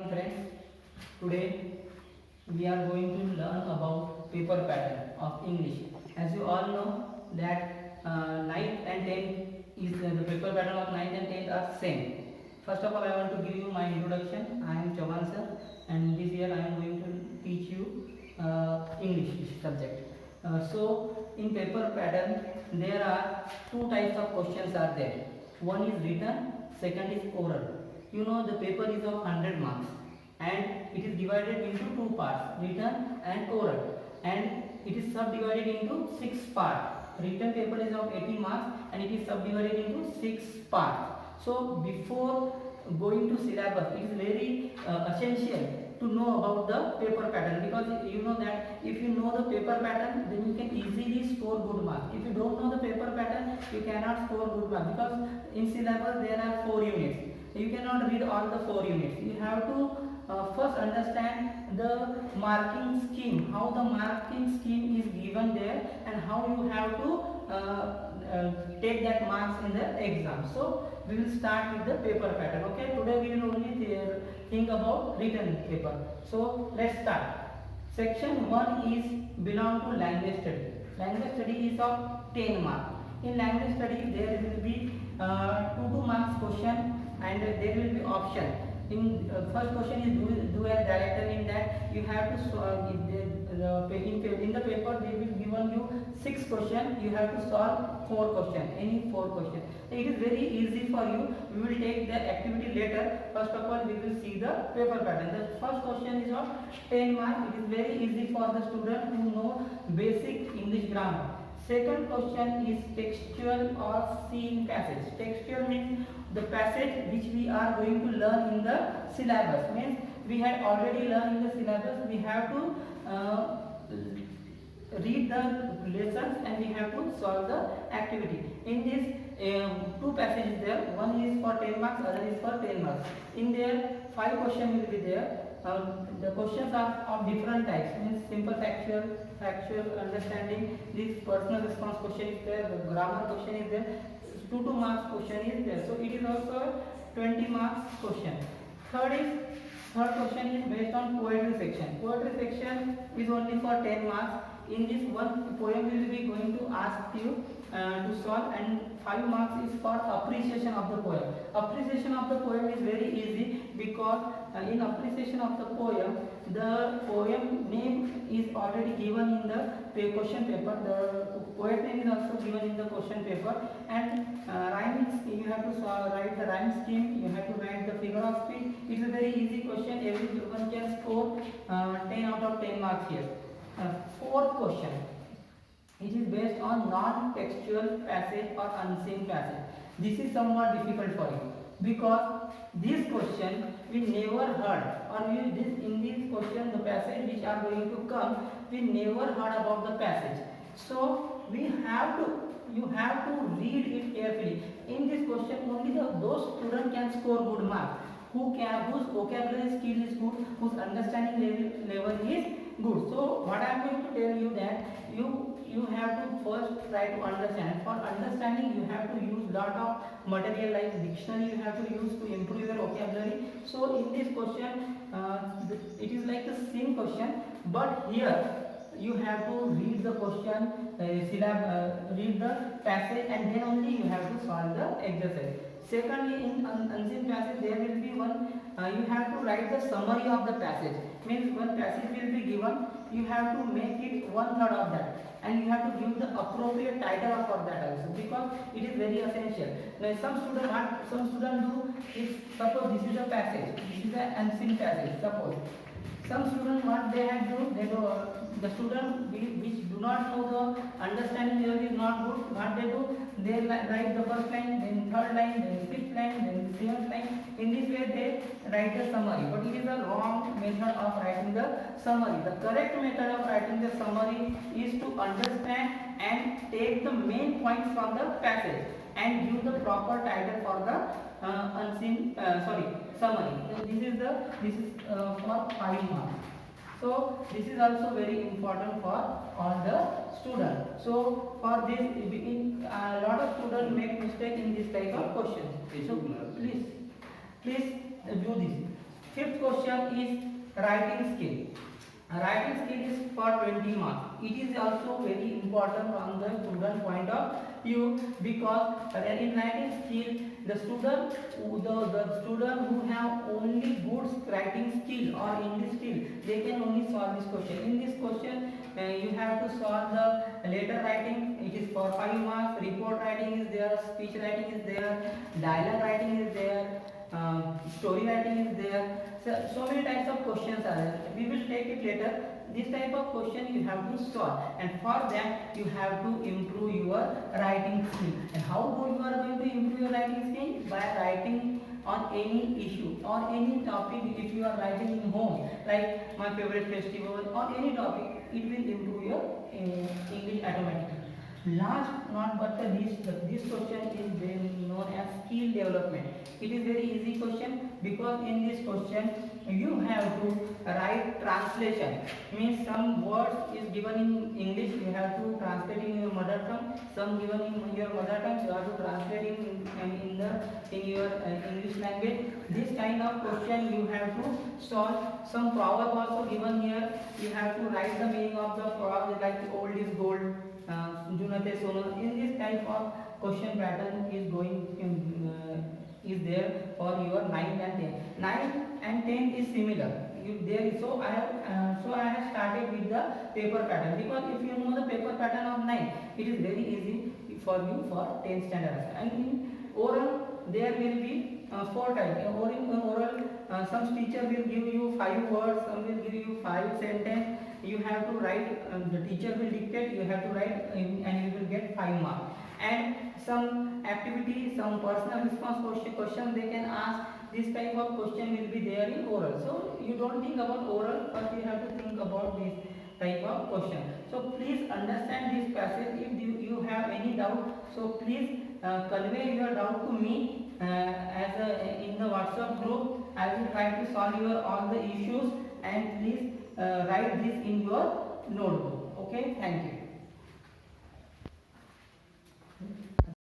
Friends, today we are going to learn about paper pattern of English. As you all know that 9th and 10th is the paper pattern of 9th and 10th are same. First of all, I want to give you my introduction. I am Chavan sir, and this year I am going to teach you English subject. In paper pattern there are two types of questions are there. One is written, second is oral. You know the paper is of 100 marks and it is divided into two parts, written and oral, and it is subdivided into 6 parts. Written paper is of 80 marks and it is subdivided into 6 parts. So before going to syllabus, it is very essential to know about the paper pattern, because you know that if you know the paper pattern, then you can easily score good marks. If you don't know the paper pattern, you cannot score good marks, because in syllabus there are 4 units. You cannot read all the 4 units. You have to first understand the marking scheme, how the marking scheme is given there, and how you have to take that marks in the exam. So we will start with the paper pattern. Okay, today we will only think about written paper. So let's start. Section 1 is belong to language study. Language study is of 10 marks. In language study there will be 2 marks question and there will be option. In first question is do as director. In that you have to in the paper they will given you 6 questions. You have to solve 4 questions, any 4 questions. It is very easy for you. We will take the activity later. First of all, we will see the paper pattern. The first question is of 10 marks. It is very easy for the student who know basic English grammar. Second question is textual or scene passage. Textual means the passage which we are going to learn in the syllabus. Means we had already learned in the syllabus. We have to read the lessons and we have to solve the activity. In this 2 passages there. One is for 10 marks, other is for 10 marks. In there 5 questions will be there. The questions are of different types, means simple factual understanding. This personal response question is there, the grammar question is there, 2 marks question is there. So it is also 20 marks question. Third question is based on poetry section. Poetry section is only for 10 marks. In this one poem will be going to ask you to solve, and 5 marks is for appreciation of the poem. Appreciation of the poem is very easy, because in appreciation of the poem name is already given in the question paper. The poet name is also given in the question paper, and rhymes, you have to write the rhyme scheme, you have to write the figure of speech. It is a very easy question. Everyone can score 10 out of 10 marks here. Fourth question, it is based on non-textual passage or unseen passage. This is somewhat difficult for you, because this question we never heard, or in this question the passage which are going to come, we never heard about the passage. So you have to read it carefully. In this question only those students can score good marks whose vocabulary skill is good, whose understanding level is good. So what I am going to tell you that you have to first try to understand. For understanding you have to use lot of material like dictionary. You have to use to improve your vocabulary. So in this question it is like the same question, but here you have to read the question, read the passage, and then only you have to solve the exercise. Secondly, in unseen passage there will be one, you have to write the summary of the passage. Means one passage will be given, you have to make it 1/3 of that, and you have to give the appropriate title for that also, because it is very essential. Now some student do is, suppose this is a passage, this is an unseen passage. Suppose some students what they have do, the student which do not know the understanding level is not good, what they do, they write the first line, then 3rd line, then 5th line, then 7th line. In this way they write a summary, but it is a wrong method of writing the summary. The correct method of writing the summary is to understand and take the main points from the passage and give the proper title for the summary. This is for 5 marks. So this is also very important for all the students. So for this, a lot of students make mistake in this type of question. So please do this. Fifth question is writing skill. Writing skill is for 20 marks. It is also very important from the student point of view, because in writing skill, the student who have only good writing skill or English skill, they can only solve this question. In this question, you have to solve the letter writing. It is for 5 marks. Report writing is there. Speech writing is there. Dialogue writing is there. Story writing is there. So many types of questions are there. We will take it later. This type of question you have to solve, and for that you have to improve your writing skill. And how you are going to improve your writing skill? By writing on any issue or any topic. If you are writing in home, like my favorite festival or any topic, it will improve your English automatically. Last not but the least, this question is very known as skill development. It is very easy question, because in this question you have to write translation. Means some words is given in English, you have to translate in your mother tongue. Some given in your mother tongue, you have to translate in your English language. This kind of question you have to solve. Some proverb also given here. You have to write the meaning of the proverb, like old is gold. Junate Sono. In this type of question pattern is there for your 9th and 10th. 9th and 10th is similar. So I have started with the paper pattern, because if you know the paper pattern of 9th, it is very easy for you for 10th standard. And in oral there will be 4 types. In oral, some teacher will give you 5 words, some will give you 5 sentences. You have to write, the teacher will dictate, you have to write, and you will get 5 marks. And some activity, some personal response question they can ask. This type of question will be there in oral. So you don't think about oral, but you have to think about this type of question. So please understand this passage. If you have any doubt, so please convey your doubt to me in the WhatsApp group. I will try to solve your all the issues, and please write this in your notebook. Okay, thank you.